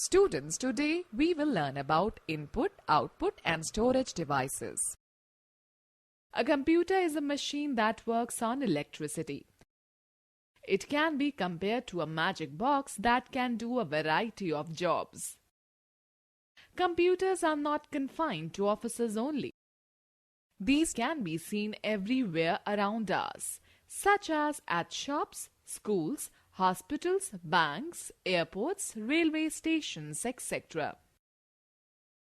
Students, today we will learn about input, output and storage devices. A computer is a machine that works on electricity. It can be compared to a magic box that can do a variety of jobs. Computers are not confined to offices only. These can be seen everywhere around us, such as at shops, schools, hospitals, banks, airports, railway stations, etc.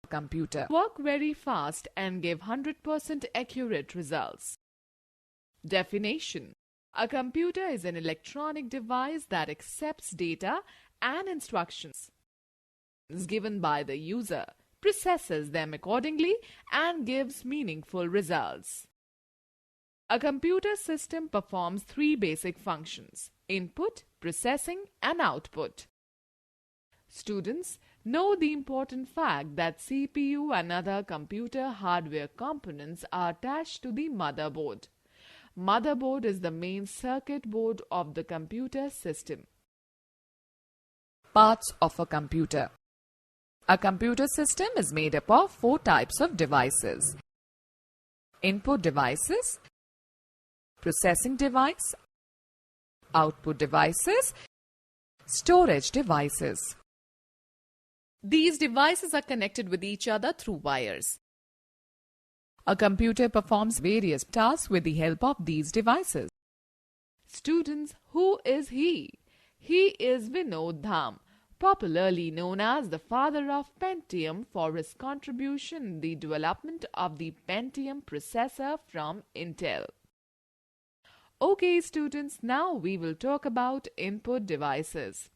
Computer work very fast and give 100% accurate results. Definition: a computer is an electronic device that accepts data and instructions given by the user, processes them accordingly, and gives meaningful results. A computer system performs three basic functions: input, processing, and output. Students, know the important fact that CPU and other computer hardware components are attached to the motherboard. Motherboard is the main circuit board of the computer system. Parts of a computer. A computer system is made up of four types of devices: input devices, processing device, output devices, storage devices. These devices are connected with each other through wires. A computer performs various tasks with the help of these devices. Students, who is he? He is Vinod Dham, popularly known as the father of Pentium for his contribution in the development of the Pentium processor from Intel. Okay students, now we will talk about input devices.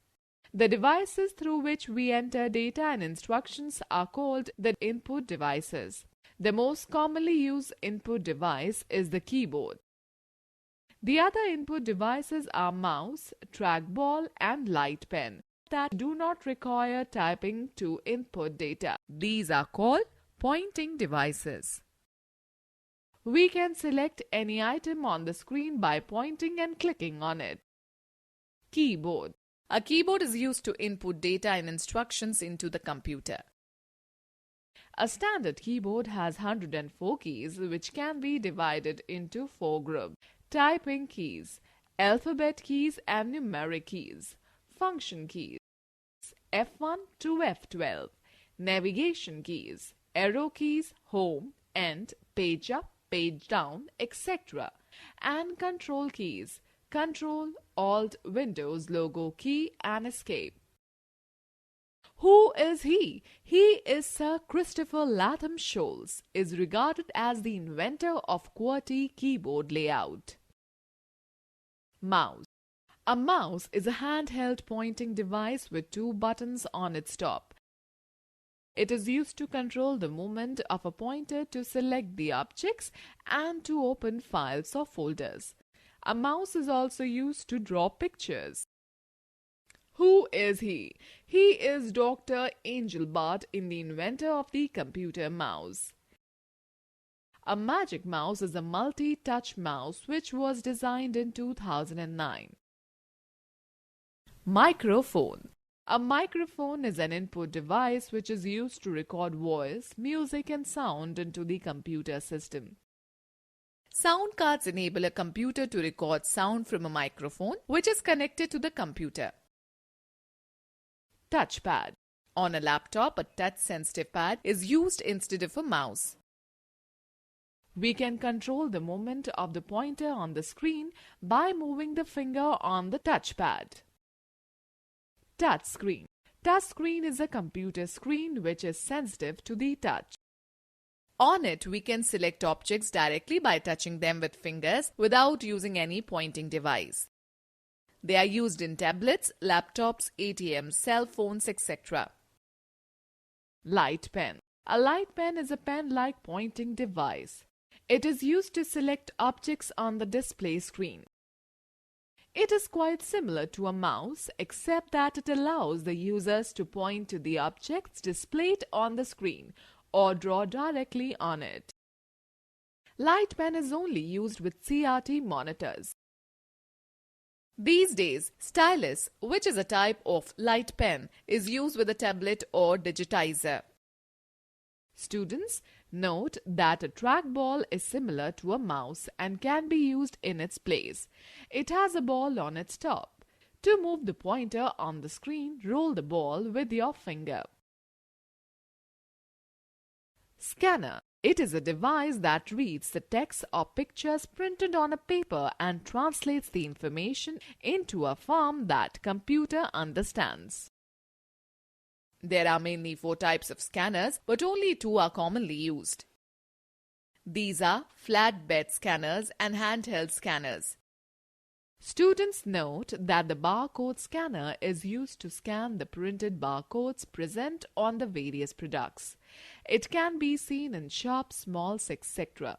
The devices through which we enter data and instructions are called the input devices. The most commonly used input device is the keyboard. The other input devices are mouse, trackball and light pen that do not require typing to input data. These are called pointing devices. We can select any item on the screen by pointing and clicking on it. Keyboard. A keyboard is used to input data and instructions into the computer. A standard keyboard has 104 keys which can be divided into four groups: typing keys, alphabet keys and numeric keys, function keys, F1 to F12, navigation keys, arrow keys, home, end, page up, page down, etc. and control keys, Control, Alt, Windows logo key and escape. Who is he? He is Sir Christopher Latham Scholes, is regarded as the inventor of QWERTY keyboard layout. Mouse. A mouse is a handheld pointing device with two buttons on its top. It is used to control the movement of a pointer to select the objects and to open files or folders. A mouse is also used to draw pictures. Who is he? He is Dr. Engelbart, the inventor of the computer mouse. A Magic Mouse is a multi-touch mouse which was designed in 2009. Microphone. A microphone is an input device which is used to record voice, music and sound into the computer system. Sound cards enable a computer to record sound from a microphone which is connected to the computer. Touchpad. On a laptop, a touch-sensitive pad is used instead of a mouse. We can control the movement of the pointer on the screen by moving the finger on the touchpad. Touchscreen. Touchscreen is a computer screen which is sensitive to the touch. On it, we can select objects directly by touching them with fingers without using any pointing device. They are used in tablets, laptops, ATMs, cell phones, etc. Light pen. A light pen is a pen-like pointing device. It is used to select objects on the display screen. It is quite similar to a mouse except that it allows the users to point to the objects displayed on the screen or draw directly on it. Light pen is only used with CRT monitors. These days, stylus, which is a type of light pen, is used with a tablet or digitizer. Students, note that a trackball is similar to a mouse and can be used in its place. It has a ball on its top. To move the pointer on the screen, roll the ball with your finger. Scanner. It is a device that reads the text or pictures printed on a paper and translates the information into a form that computer understands. There are mainly 4 types of scanners, but only 2 are commonly used. These are flatbed scanners and handheld scanners. Students note that the barcode scanner is used to scan the printed barcodes present on the various products. It can be seen in shops, malls, etc.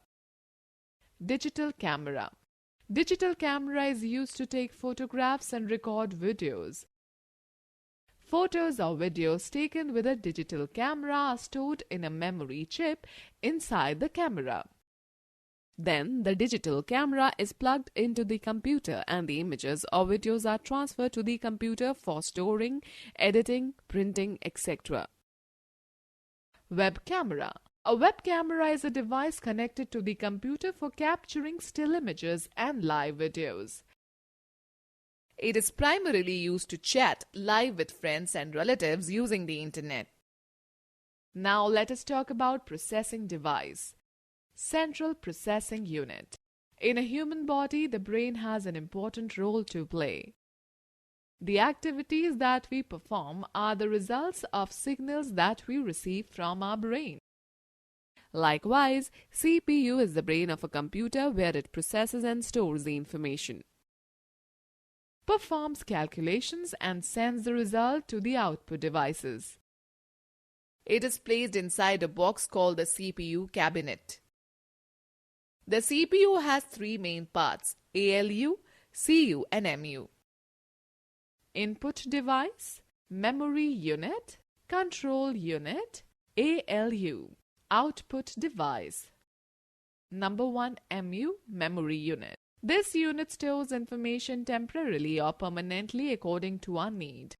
Digital camera. Digital camera is used to take photographs and record videos. Photos or videos taken with a digital camera are stored in a memory chip inside the camera. Then the digital camera is plugged into the computer and the images or videos are transferred to the computer for storing, editing, printing, etc. Web camera. A web camera is a device connected to the computer for capturing still images and live videos. It is primarily used to chat live with friends and relatives using the internet. Now let us talk about processing device. Central processing unit. In a human body, the brain has an important role to play. The activities that we perform are the results of signals that we receive from our brain. Likewise, CPU is the brain of a computer where it processes and stores the information, performs calculations and sends the result to the output devices. It is placed inside a box called the CPU cabinet. The CPU has 3 main parts: ALU, CU and MU. Input device, memory unit, control unit, ALU. Output device. Number 1, MU, memory unit. This unit stores information temporarily or permanently according to our need.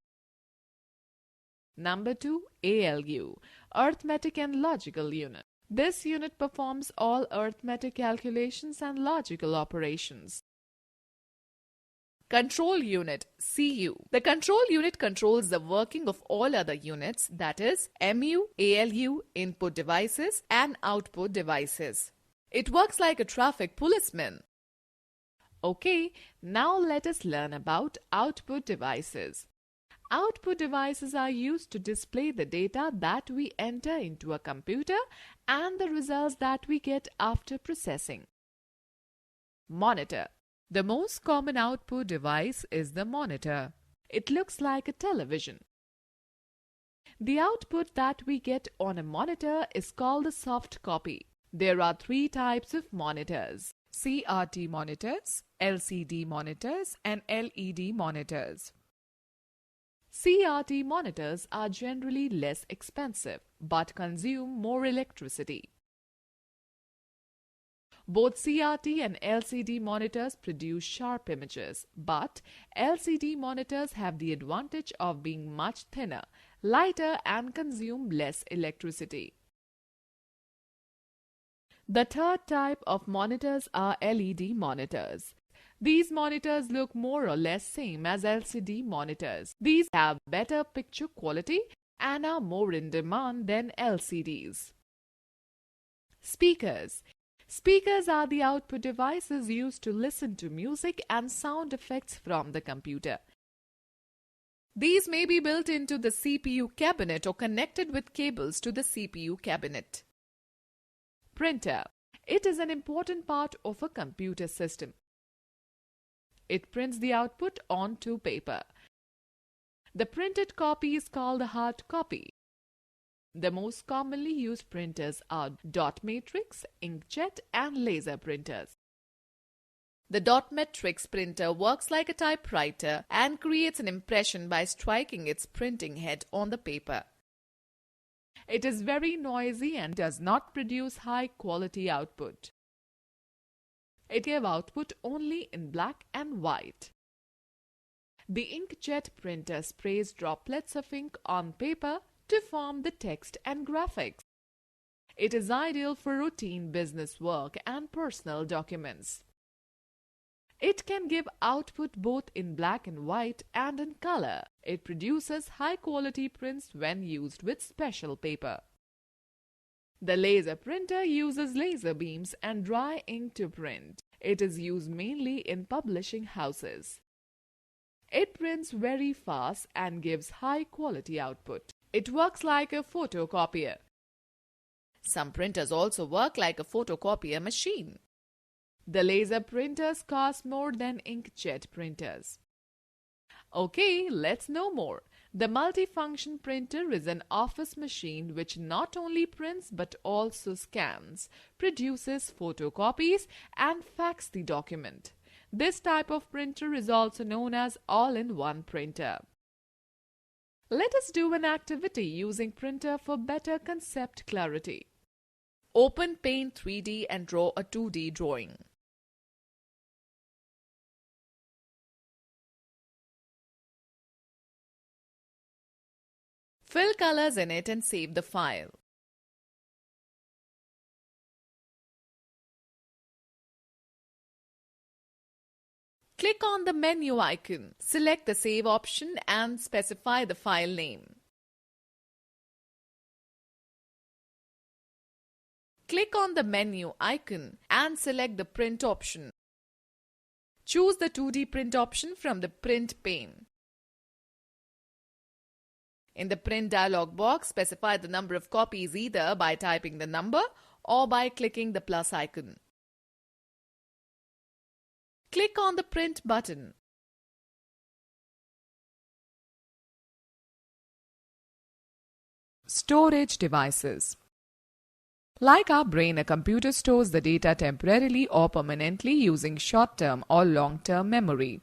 Number 2, ALU, arithmetic and logical unit. This unit performs all arithmetic calculations and logical operations. Control unit, CU. The control unit controls the working of all other units, that is, MU, ALU, input devices and output devices. It works like a traffic policeman. Okay, now let us learn about output devices. Output devices are used to display the data that we enter into a computer and the results that we get after processing. Monitor. The most common output device is the monitor. It looks like a television. The output that we get on a monitor is called a soft copy. There are 3 types of monitors: CRT monitors, LCD monitors, and LED monitors. CRT monitors are generally less expensive but consume more electricity. Both CRT and LCD monitors produce sharp images, but LCD monitors have the advantage of being much thinner, lighter, and consume less electricity. The third type of monitors are LED monitors. These monitors look more or less same as LCD monitors. These have better picture quality and are more in demand than LCDs. Speakers. Speakers are the output devices used to listen to music and sound effects from the computer. These may be built into the CPU cabinet or connected with cables to the CPU cabinet. Printer. It is an important part of a computer system. It prints the output onto paper. The printed copy is called a hard copy. The most commonly used printers are dot matrix, inkjet, and laser printers. The dot matrix printer works like a typewriter and creates an impression by striking its printing head on the paper. It is very noisy and does not produce high quality output. It gives output only in black and white. The inkjet printer sprays droplets of ink on paper to form the text and graphics. It is ideal for routine business work and personal documents. It can give output both in black and white and in color. It produces high-quality prints when used with special paper. The laser printer uses laser beams and dry ink to print. It is used mainly in publishing houses. It prints very fast and gives high-quality output. It works like a photocopier. Some printers also work like a photocopier machine. The laser printers cost more than inkjet printers. Okay, let's know more. The multifunction printer is an office machine which not only prints but also scans, produces photocopies and faxes the document. This type of printer is also known as all-in-one printer. Let us do an activity using printer for better concept clarity. Open Paint 3D and draw a 2D drawing. Fill colors in it and save the file. Click on the menu icon, select the Save option and specify the file name. Click on the menu icon and select the Print option. Choose the 2D print option from the print pane. In the print dialog box, specify the number of copies either by typing the number or by clicking the plus icon. Click on the print button. Storage devices. Like our brain, a computer stores the data temporarily or permanently using short-term or long-term memory.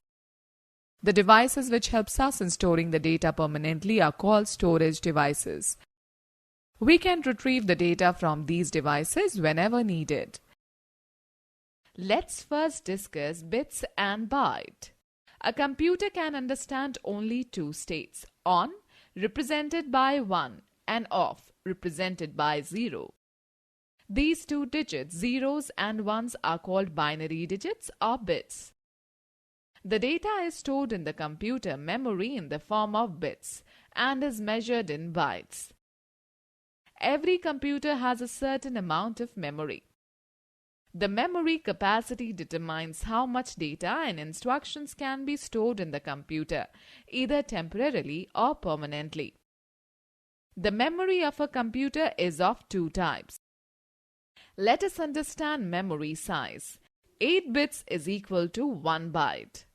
The devices which helps us in storing the data permanently are called storage devices. We can retrieve the data from these devices whenever needed. Let's first discuss bits and byte. A computer can understand only two states, on, represented by 1, and off, represented by 0. These two digits, zeros and ones, are called binary digits or bits. The data is stored in the computer memory in the form of bits and is measured in bytes. Every computer has a certain amount of memory. The memory capacity determines how much data and instructions can be stored in the computer, either temporarily or permanently. The memory of a computer is of two types. Let us understand memory size. 8 bits is equal to 1 byte.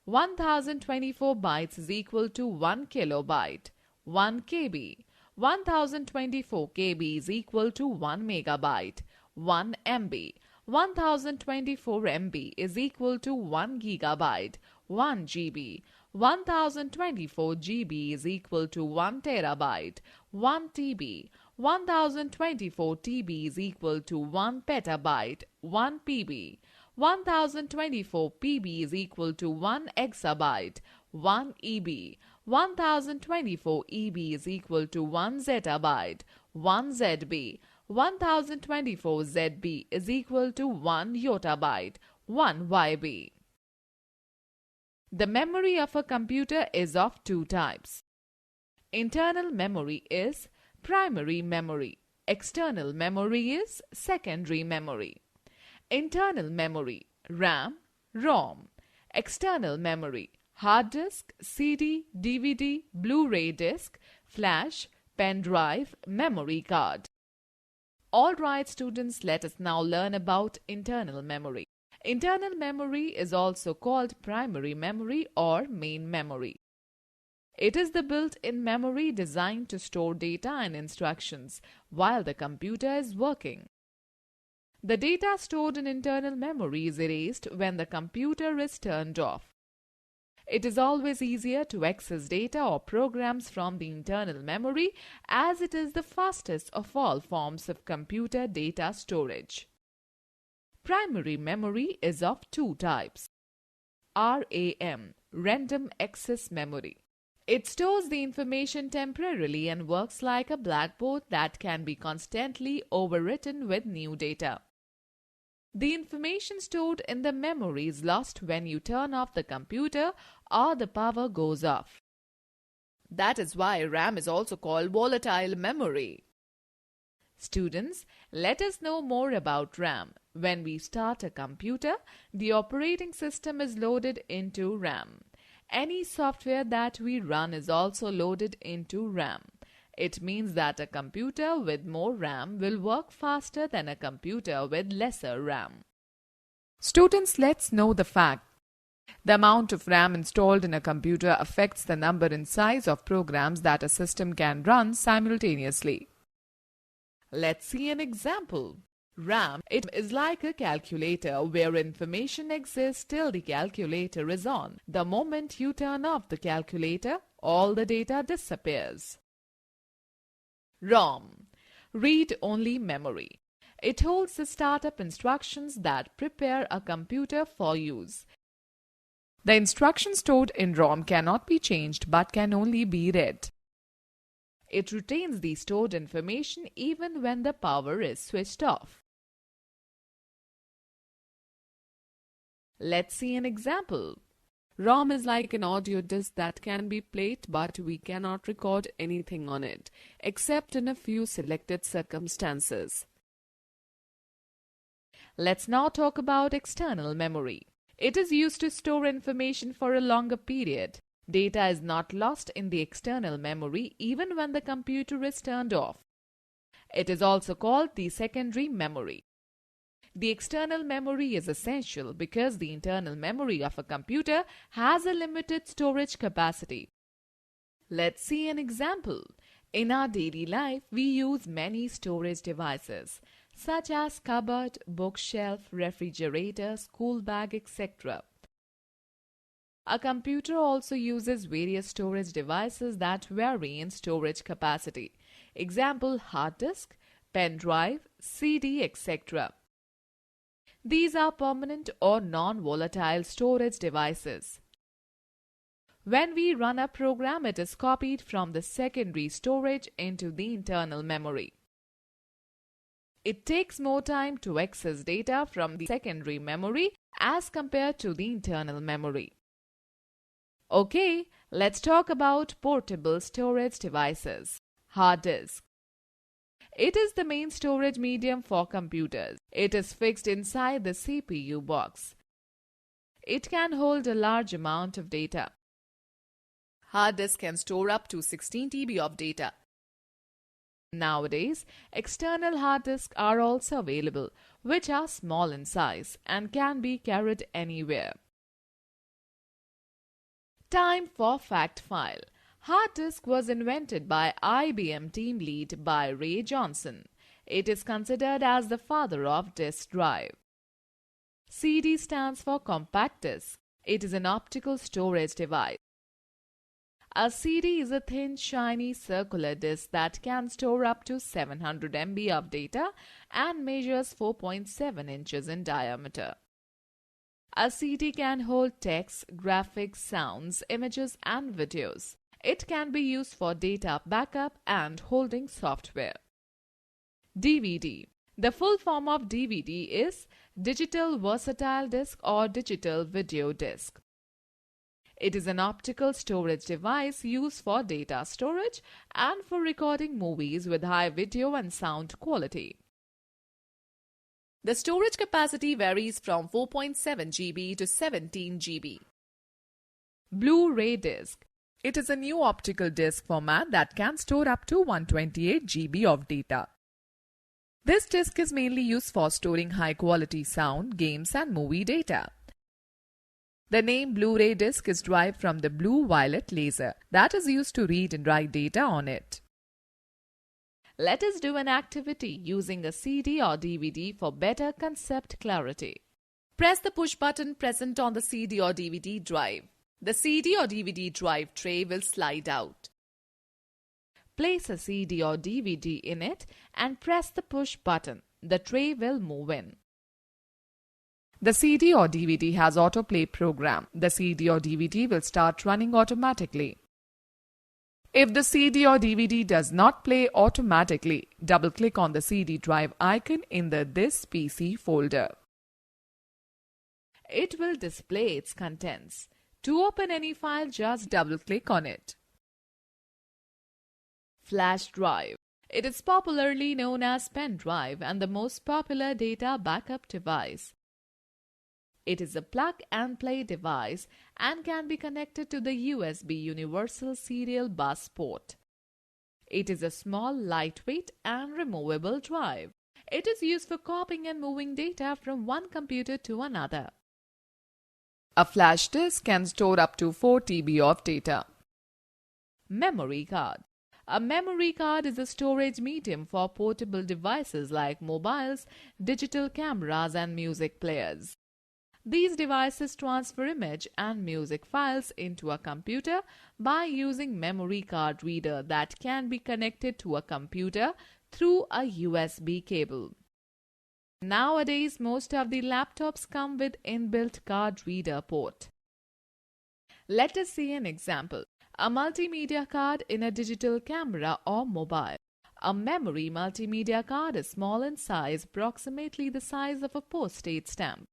1024 bytes is equal to 1 kilobyte, 1 KB. 1024 KB is equal to 1 megabyte, 1 MB. 1024 MB is equal to 1 gigabyte, 1 GB. 1024 GB is equal to 1 terabyte, 1 TB. 1024 TB is equal to 1 petabyte, 1 PB. 1024 PB is equal to 1 exabyte, 1 EB. 1024 EB is equal to 1 zettabyte, 1 ZB. 1024 ZB is equal to 1 yottabyte, 1 YB. The memory of a computer is of two types. Internal memory is primary memory. External memory is secondary memory. Internal memory, RAM, ROM. External memory, hard disk, CD, DVD, Blu-ray disc, flash, pen drive, memory card. Alright students, let us now learn about internal memory. Internal memory is also called primary memory or main memory. It is the built-in memory designed to store data and instructions while the computer is working. The data stored in internal memory is erased when the computer is turned off. It is always easier to access data or programs from the internal memory as it is the fastest of all forms of computer data storage. Primary memory is of two types. RAM, Random Access Memory. It stores the information temporarily and works like a blackboard that can be constantly overwritten with new data. The information stored in the memory is lost when you turn off the computer or the power goes off. That is why RAM is also called volatile memory. Students, let us know more about RAM. When we start a computer, the operating system is loaded into RAM. Any software that we run is also loaded into RAM. It means that a computer with more RAM will work faster than a computer with lesser RAM. Students, let's know the fact. The amount of RAM installed in a computer affects the number and size of programs that a system can run simultaneously. Let's see an example. RAM, it is like a calculator where information exists till the calculator is on. The moment you turn off the calculator, all the data disappears. ROM, read-only memory. It holds the startup instructions that prepare a computer for use. The instructions stored in ROM cannot be changed but can only be read. It retains the stored information even when the power is switched off. Let's see an example. ROM is like an audio disc that can be played, but we cannot record anything on it, except in a few selected circumstances. Let's now talk about external memory. It is used to store information for a longer period. Data is not lost in the external memory even when the computer is turned off. It is also called the secondary memory. The external memory is essential because the internal memory of a computer has a limited storage capacity. Let's see an example. In our daily life, we use many storage devices such as cupboard, bookshelf, refrigerator, school bag, etc. A computer also uses various storage devices that vary in storage capacity. Example, hard disk, pen drive, CD, etc. These are permanent or non-volatile storage devices. When we run a program, it is copied from the secondary storage into the internal memory. It takes more time to access data from the secondary memory as compared to the internal memory. Okay, let's talk about portable storage devices. Hard disk. It is the main storage medium for computers. It is fixed inside the CPU box. It can hold a large amount of data. Hard disk can store up to 16 TB of data. Nowadays, external hard disks are also available, which are small in size and can be carried anywhere. Time for fact file. Hard disk was invented by IBM team lead by Ray Johnson. It is considered as the father of disk drive. CD stands for compact disc. It is an optical storage device. A CD is a thin, shiny, circular disc that can store up to 700 MB of data and measures 4.7 inches in diameter. A CD can hold text, graphics, sounds, images, and videos. It can be used for data backup and holding software. DVD. The full form of DVD is Digital Versatile Disc or Digital Video Disc. It is an optical storage device used for data storage and for recording movies with high video and sound quality. The storage capacity varies from 4.7 GB to 17 GB. Blu-ray disc. It is a new optical disc format that can store up to 128 GB of data. This disc is mainly used for storing high-quality sound, games, and movie data. The name Blu-ray disc is derived from the blue-violet laser that is used to read and write data on it. Let us do an activity using a CD or DVD for better concept clarity. Press the push button present on the CD or DVD drive. The CD or DVD drive tray will slide out. Place a CD or DVD in it and press the push button. The tray will move in. The CD or DVD has autoplay program. The CD or DVD will start running automatically. If the CD or DVD does not play automatically, double-click on the CD drive icon in the This PC folder. It will display its contents. To open any file, just double-click on it. Flash drive. It is popularly known as pen drive and the most popular data backup device. It is a plug-and-play device and can be connected to the USB Universal Serial Bus port. It is a small, lightweight and removable drive. It is used for copying and moving data from one computer to another. A flash disk can store up to 4 TB of data. Memory card. A memory card is a storage medium for portable devices like mobiles, digital cameras and music players. These devices transfer image and music files into a computer by using memory card reader that can be connected to a computer through a USB cable. Nowadays, most of the laptops come with inbuilt card reader port. Let us see an example. A multimedia card in a digital camera or mobile. A memory multimedia card is small in size, approximately the size of a postage stamp.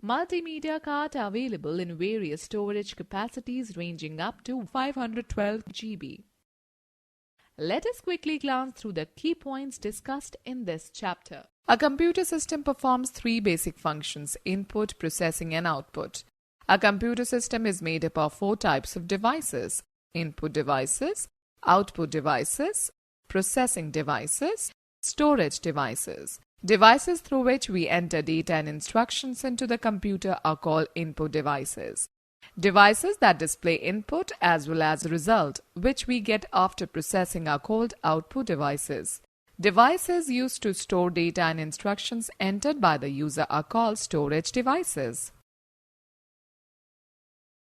Multimedia cards are available in various storage capacities ranging up to 512 GB. Let us quickly glance through the key points discussed in this chapter. A computer system performs three basic functions: input, processing and output. A computer system is made up of four types of devices: input devices, output devices, processing devices, storage devices. Devices through which we enter data and instructions into the computer are called input devices. Devices that display input as well as result, which we get after processing, are called output devices. Devices used to store data and instructions entered by the user are called storage devices.